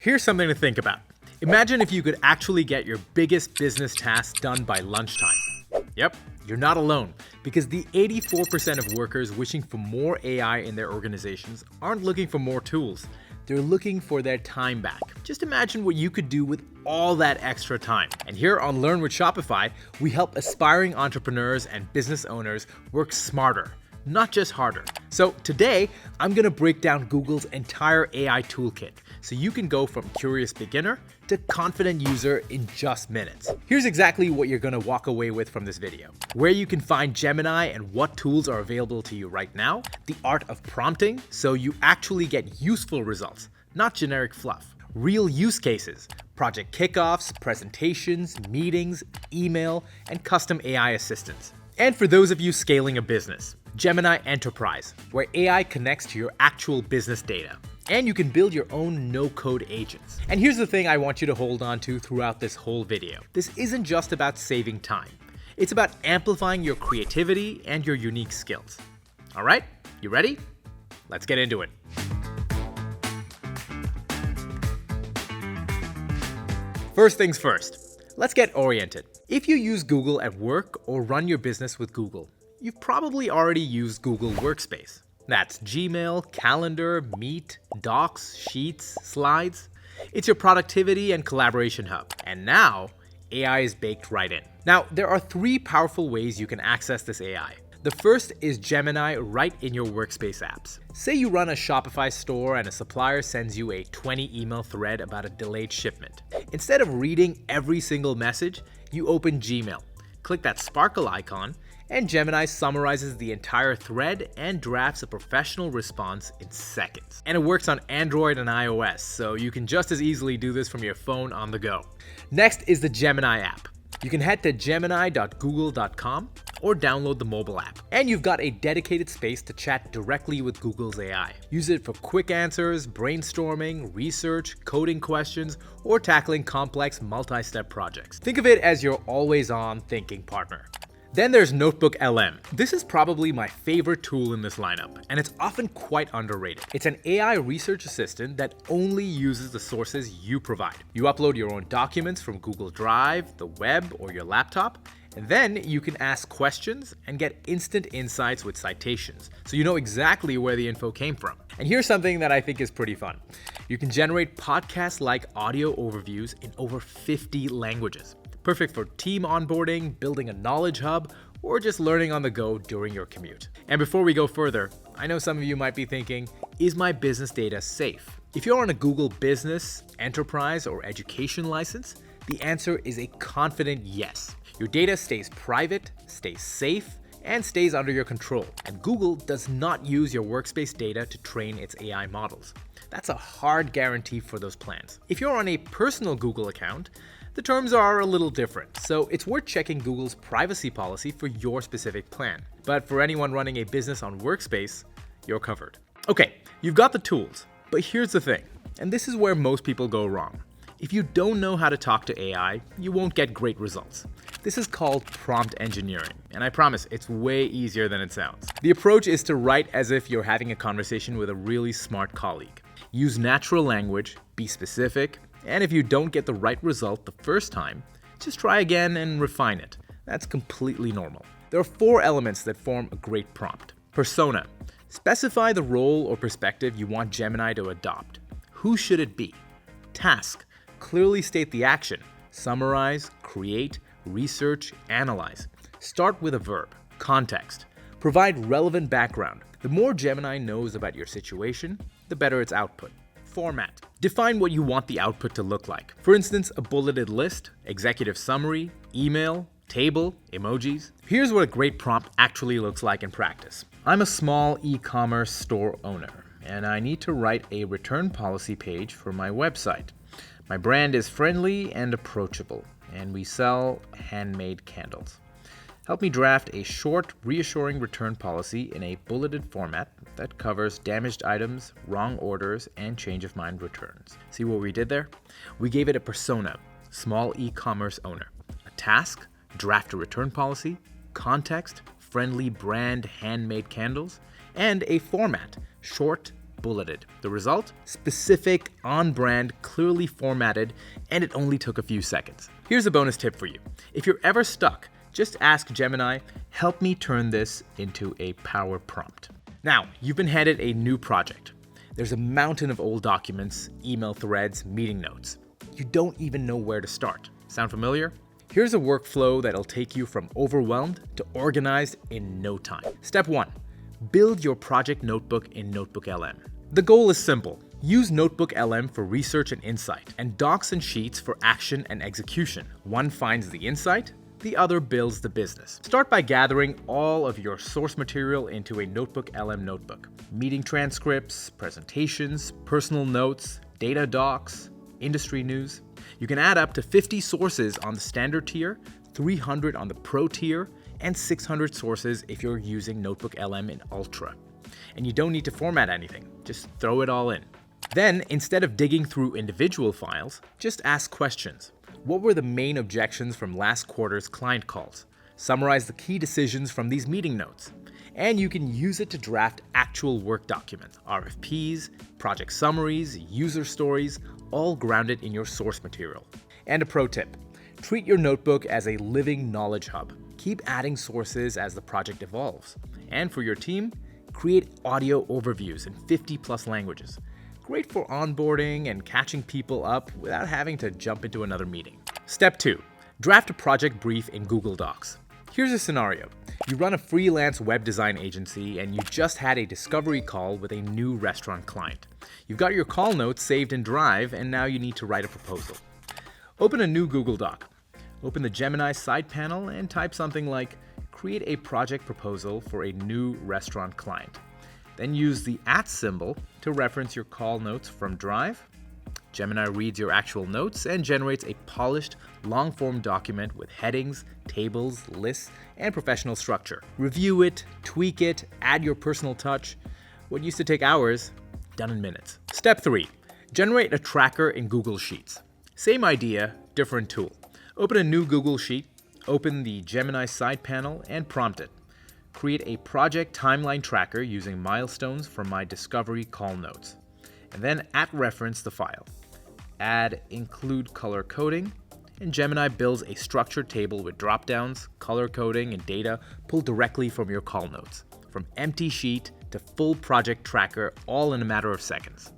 Here's something to think about. Imagine if you could actually get your biggest business tasks done by lunchtime. Yep, you're not alone, because the 84% of workers wishing for more AI in their organizations aren't looking for more tools. They're looking for their time back. Just imagine what you could do with all that extra time. And here on Learn with Shopify, we help aspiring entrepreneurs and business owners work smarter, not just harder. So today, I'm gonna break down Google's entire AI toolkit so you can go from curious beginner to confident user in just minutes. Here's exactly what you're gonna walk away with from this video. Where you can find Gemini and what tools are available to you right now, the art of prompting so you actually get useful results, not generic fluff. Real use cases, project kickoffs, presentations, meetings, email, and custom AI assistants. And for those of you scaling a business, Gemini Enterprise, where AI connects to your actual business data. And you can build your own no-code agents. And here's the thing I want you to hold on to throughout this whole video. This isn't just about saving time. It's about amplifying your creativity and your unique skills. All right, you ready? Let's get into it. First things first, let's get oriented. If you use Google at work or run your business with Google, you've probably already used Google Workspace. That's Gmail, Calendar, Meet, Docs, Sheets, Slides. It's your productivity and collaboration hub. And now, AI is baked right in. Now, there are three powerful ways you can access this AI. The first is Gemini right in your Workspace apps. Say you run a Shopify store and a supplier sends you a 20-email thread about a delayed shipment. Instead of reading every single message, you open Gmail, click that sparkle icon, and Gemini summarizes the entire thread and drafts a professional response in seconds. And it works on Android and iOS, so you can just as easily do this from your phone on the go. Next is the Gemini app. You can head to gemini.google.com or download the mobile app. And you've got a dedicated space to chat directly with Google's AI. Use it for quick answers, brainstorming, research, coding questions, or tackling complex multi-step projects. Think of it as your always-on thinking partner. Then there's NotebookLM. This is probably my favorite tool in this lineup, and it's often quite underrated. It's an AI research assistant that only uses the sources you provide. You upload your own documents from Google Drive, the web, or your laptop, and then you can ask questions and get instant insights with citations, so you know exactly where the info came from. And here's something that I think is pretty fun. You can generate podcast-like audio overviews in over 50 languages. Perfect for team onboarding, building a knowledge hub, or just learning on the go during your commute. And before we go further, I know some of you might be thinking, is my business data safe? If you're on a Google Business, Enterprise, or Education license, the answer is a confident yes. Your data stays private, stays safe, and stays under your control. And Google does not use your workspace data to train its AI models. That's a hard guarantee for those plans. If you're on a personal Google account, the terms are a little different, so it's worth checking Google's privacy policy for your specific plan. But for anyone running a business on Workspace, you're covered. Okay, you've got the tools, but here's the thing, and this is where most people go wrong. If you don't know how to talk to AI, you won't get great results. This is called prompt engineering, and I promise it's way easier than it sounds. The approach is to write as if you're having a conversation with a really smart colleague. Use natural language, be specific, and if you don't get the right result the first time, just try again and refine it. That's completely normal. There are 4 elements that form a great prompt. Persona. Specify the role or perspective you want Gemini to adopt. Who should it be? Task. Clearly state the action. Summarize, create, research, analyze. Start with a verb. Context. Provide relevant background. The more Gemini knows about your situation, the better its output. Format. Define what you want the output to look like. For instance, a bulleted list, executive summary, email, table, emojis. Here's what a great prompt actually looks like in practice. I'm a small e-commerce store owner, and I need to write a return policy page for my website. My brand is friendly and approachable, and we sell handmade candles. Help me draft a short, reassuring return policy in a bulleted format that covers damaged items, wrong orders, and change of mind returns. See what we did there? We gave it a persona, small e-commerce owner, a task, draft a return policy, context, friendly brand handmade candles, and a format, short, bulleted. The result? Specific, on-brand, clearly formatted, and it only took a few seconds. Here's a bonus tip for you. If you're ever stuck, just ask Gemini, help me turn this into a power prompt. Now, you've been handed a new project. There's a mountain of old documents, email threads, meeting notes. You don't even know where to start. Sound familiar? Here's a workflow that'll take you from overwhelmed to organized in no time. Step 1. Build your project notebook in NotebookLM. The goal is simple. Use NotebookLM for research and insight, and Docs and Sheets for action and execution. One finds the insight, the other builds the business. Start by gathering all of your source material into a NotebookLM notebook. Meeting transcripts, presentations, personal notes, data docs, industry news. You can add up to 50 sources on the standard tier, 300 on the pro tier, and 600 sources if you're using NotebookLM in Ultra. And you don't need to format anything, just throw it all in. Then, instead of digging through individual files, just ask questions. What were the main objections from last quarter's client calls? Summarize the key decisions from these meeting notes. And you can use it to draft actual work documents, RFPs, project summaries, user stories, all grounded in your source material. And a pro tip, treat your notebook as a living knowledge hub. Keep adding sources as the project evolves. And for your team, create audio overviews in 50+ languages. Great for onboarding and catching people up without having to jump into another meeting. Step 2. Draft a project brief in Google Docs. Here's a scenario. You run a freelance web design agency and you just had a discovery call with a new restaurant client. You've got your call notes saved in Drive and now you need to write a proposal. Open a new Google Doc. Open the Gemini side panel and type something like, create a project proposal for a new restaurant client. Then use the @ symbol to reference your call notes from Drive. Gemini reads your actual notes and generates a polished, long-form document with headings, tables, lists, and professional structure. Review it, tweak it, add your personal touch. What used to take hours, done in minutes. Step 3. Generate a tracker in Google Sheets. Same idea, different tool. Open a new Google Sheet, open the Gemini side panel, and prompt it. Create a project timeline tracker using milestones from my discovery call notes. And then @reference the file. Add include color coding, and Gemini builds a structured table with dropdowns, color coding, and data pulled directly from your call notes. From empty sheet to full project tracker, all in a matter of seconds.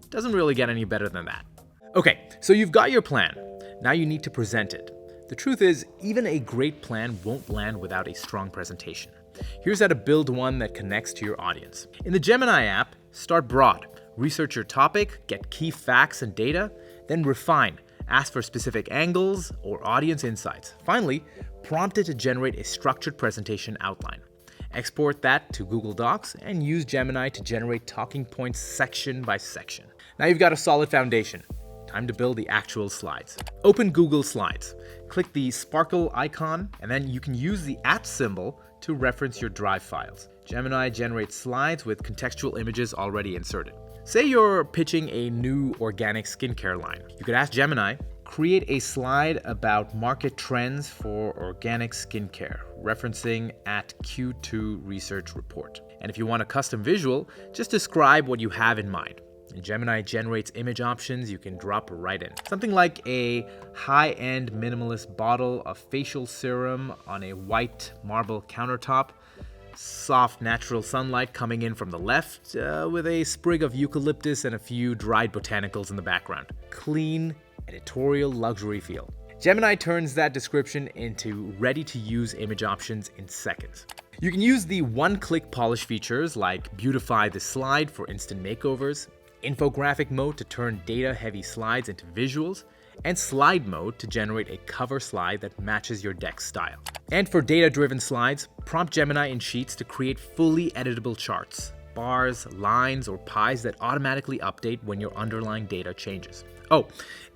Doesn't really get any better than that. Okay, so you've got your plan. Now you need to present it. The truth is, even a great plan won't land without a strong presentation. Here's how to build one that connects to your audience. In the Gemini app, start broad. Research your topic, get key facts and data, then refine. Ask for specific angles or audience insights. Finally, prompt it to generate a structured presentation outline. Export that to Google Docs and use Gemini to generate talking points section by section. Now you've got a solid foundation. Time to build the actual slides. Open Google Slides. Click the sparkle icon, and then you can use the @ symbol to reference your Drive files. Gemini generates slides with contextual images already inserted. Say you're pitching a new organic skincare line. You could ask Gemini, create a slide about market trends for organic skincare, referencing @Q2 research report. And if you want a custom visual, just describe what you have in mind. And Gemini generates image options you can drop right in. Something like a high-end minimalist bottle of facial serum on a white marble countertop, soft natural sunlight coming in from the left with a sprig of eucalyptus and a few dried botanicals in the background. Clean, editorial luxury feel. Gemini turns that description into ready-to-use image options in seconds. You can use the one-click polish features like Beautify the Slide for instant makeovers, infographic mode to turn data-heavy slides into visuals, and slide mode to generate a cover slide that matches your deck style. And for data-driven slides, prompt Gemini in Sheets to create fully editable charts, bars, lines, or pies that automatically update when your underlying data changes. Oh,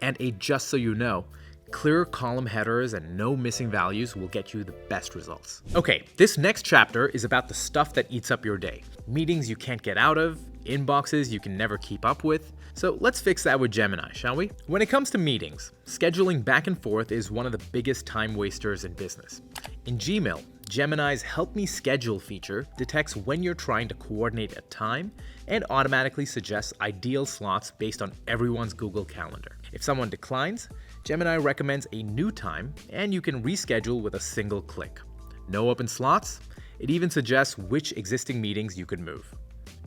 and a just so you know, clear column headers and no missing values will get you the best results. Okay, this next chapter is about the stuff that eats up your day. Meetings you can't get out of, inboxes you can never keep up with. So let's fix that with Gemini, shall we? When it comes to meetings, scheduling back and forth is one of the biggest time wasters in business. In Gmail, Gemini's Help Me Schedule feature detects when you're trying to coordinate a time and automatically suggests ideal slots based on everyone's Google Calendar. If someone declines, Gemini recommends a new time and you can reschedule with a single click. No open slots? It even suggests which existing meetings you could move.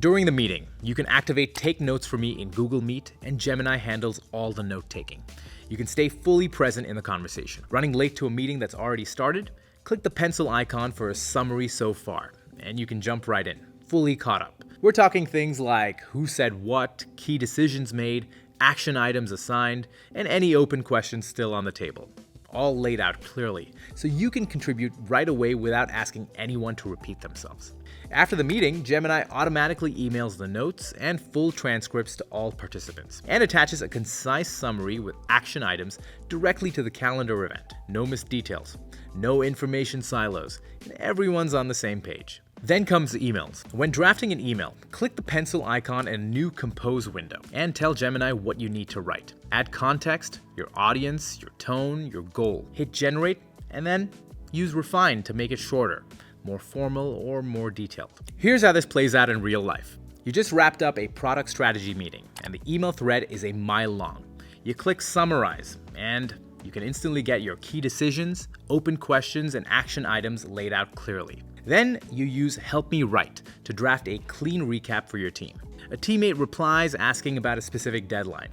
During the meeting, you can activate Take Notes for Me in Google Meet, and Gemini handles all the note-taking. You can stay fully present in the conversation. Running late to a meeting that's already started? Click the pencil icon for a summary so far, and you can jump right in, fully caught up. We're talking things like who said what, key decisions made, action items assigned, and any open questions still on the table. All laid out clearly, so you can contribute right away without asking anyone to repeat themselves. After the meeting, Gemini automatically emails the notes and full transcripts to all participants, and attaches a concise summary with action items directly to the calendar event. No missed details, no information silos, and everyone's on the same page. Then comes the emails. When drafting an email, click the pencil icon in a new Compose window and tell Gemini what you need to write. Add context, your audience, your tone, your goal. Hit generate, and then use refine to make it shorter, more formal, or more detailed. Here's how this plays out in real life. You just wrapped up a product strategy meeting, and the email thread is a mile long. You click summarize, and you can instantly get your key decisions, open questions, and action items laid out clearly. Then you use Help Me Write to draft a clean recap for your team. A teammate replies asking about a specific deadline.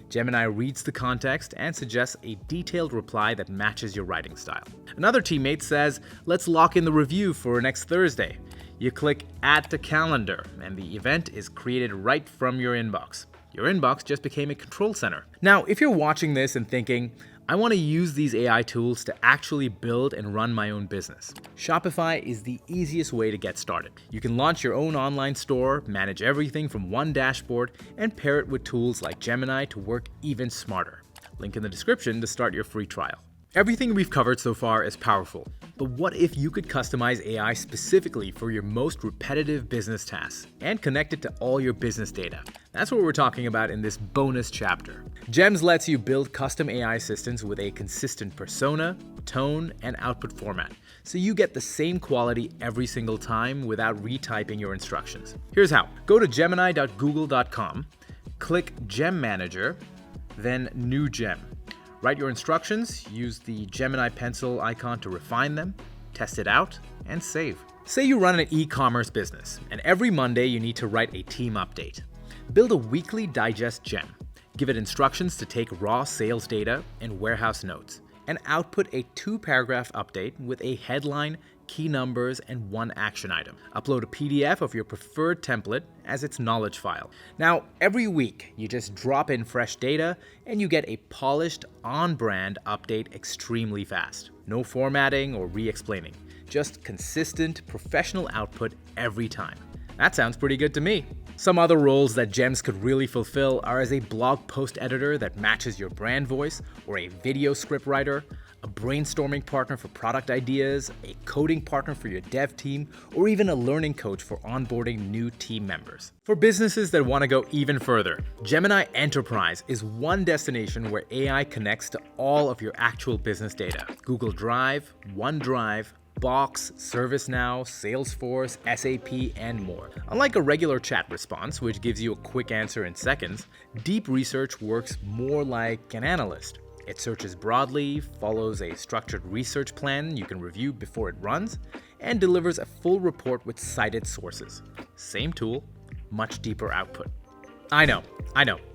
Gemini reads the context and suggests a detailed reply that matches your writing style. Another teammate says, let's lock in the review for next Thursday. You click Add to Calendar, and the event is created right from your inbox. Your inbox just became a control center. Now, if you're watching this and thinking, I want to use these AI tools to actually build and run my own business, Shopify is the easiest way to get started. You can launch your own online store, manage everything from one dashboard, and pair it with tools like Gemini to work even smarter. Link in the description to start your free trial. Everything we've covered so far is powerful, but what if you could customize AI specifically for your most repetitive business tasks and connect it to all your business data? That's what we're talking about in this bonus chapter. Gems lets you build custom AI assistants with a consistent persona, tone, and output format, so you get the same quality every single time without retyping your instructions. Here's how. Go to gemini.google.com, click Gem Manager, then New Gem. Write your instructions, use the Gemini pencil icon to refine them, test it out, and save. Say you run an e-commerce business, and every Monday you need to write a team update. Build a weekly digest gem. Give it instructions to take raw sales data and warehouse notes, and output a 2-paragraph update with a headline, key numbers, and one action item. Upload a PDF of your preferred template as its knowledge file. Now, every week, you just drop in fresh data and you get a polished, on-brand update extremely fast. No formatting or re-explaining, just consistent, professional output every time. That sounds pretty good to me. Some other roles that Gems could really fulfill are as a blog post editor that matches your brand voice, or a video script writer, a brainstorming partner for product ideas, a coding partner for your dev team, or even a learning coach for onboarding new team members. For businesses that want to go even further, Gemini Enterprise is one destination where AI connects to all of your actual business data. Google Drive, OneDrive, Box, ServiceNow, Salesforce, SAP, and more. Unlike a regular chat response, which gives you a quick answer in seconds, deep research works more like an analyst. It searches broadly, follows a structured research plan you can review before it runs, and delivers a full report with cited sources. Same tool, much deeper output. I know,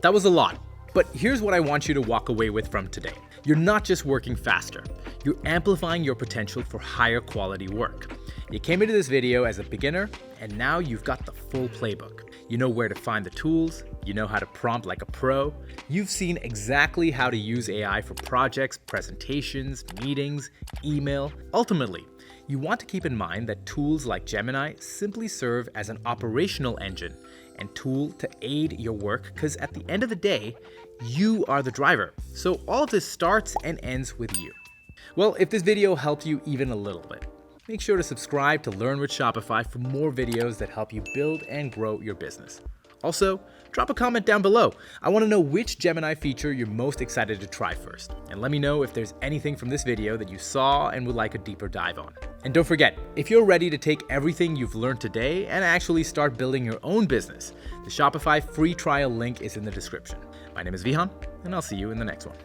that was a lot. But here's what I want you to walk away with from today. You're not just working faster, you're amplifying your potential for higher quality work. You came into this video as a beginner, and now you've got the full playbook. You know where to find the tools, you know how to prompt like a pro, you've seen exactly how to use AI for projects, presentations, meetings, email. Ultimately, you want to keep in mind that tools like Gemini simply serve as an operational engine and tool to aid your work, because at the end of the day, you are the driver. So all of this starts and ends with you. Well, if this video helped you even a little bit, make sure to subscribe to Learn with Shopify for more videos that help you build and grow your business. Also, drop a comment down below. I want to know which Gemini feature you're most excited to try first. And let me know if there's anything from this video that you saw and would like a deeper dive on. And don't forget, if you're ready to take everything you've learned today and actually start building your own business, the Shopify free trial link is in the description. My name is Vihan, and I'll see you in the next one.